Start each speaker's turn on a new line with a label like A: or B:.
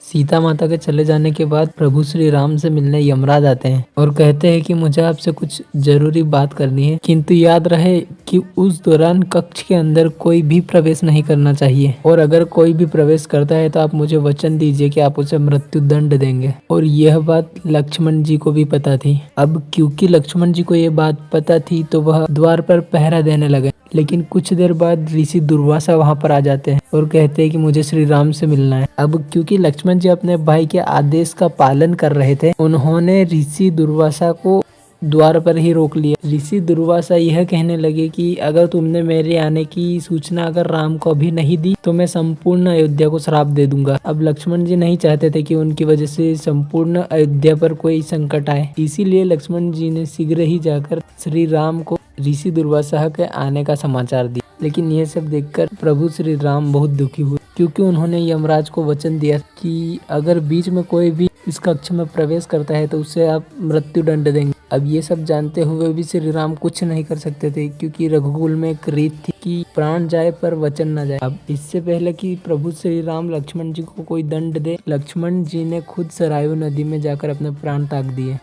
A: सीता माता के चले जाने के बाद प्रभु श्री राम से मिलने यमराज आते हैं और कहते हैं कि मुझे आपसे कुछ जरूरी बात करनी है, किंतु याद रहे कि उस दौरान कक्ष के अंदर कोई भी प्रवेश नहीं करना चाहिए और अगर कोई भी प्रवेश करता है तो आप मुझे वचन दीजिए कि आप उसे मृत्यु दंड देंगे। और यह बात लक्ष्मण जी को भी पता थी। अब क्योंकि लक्ष्मण जी को ये बात पता थी तो वह द्वार पर पहरा देने लगे। लेकिन कुछ देर बाद ऋषि दुर्वासा वहां पर आ जाते हैं और कहते हैं कि मुझे श्री राम से मिलना है। अब क्योंकि लक्ष्मण जी अपने भाई के आदेश का पालन कर रहे थे, उन्होंने ऋषि दुर्वासा को द्वार पर ही रोक लिया। ऋषि दुर्वासा यह कहने लगे कि अगर तुमने मेरे आने की सूचना अगर राम को अभी नहीं दी तो मैं संपूर्ण अयोध्या को श्राप दे दूंगा। अब लक्ष्मण जी नहीं चाहते थे कि उनकी वजह से संपूर्ण अयोध्या पर कोई संकट आए, इसीलिए लक्ष्मण जी ने शीघ्र ही जाकर श्री राम को ऋषि दुर्वासा के आने का समाचार दिया। लेकिन यह सब देखकर प्रभु श्री राम बहुत दुखी हुए, क्योंकि उन्होंने यमराज को वचन दिया कि अगर बीच में कोई भी इस कक्ष में प्रवेश करता है तो उसे आप मृत्यु दंड देंगे। अब ये सब जानते हुए भी श्री राम कुछ नहीं कर सकते थे, क्योंकि रघुकुल में एक रीत थी कि प्राण जाए पर वचन न जाए। अब इससे पहले कि प्रभु श्री राम लक्ष्मण जी को कोई दंड दे, लक्ष्मण जी ने खुद सरायू नदी में जाकर अपने प्राण त्याग दिए।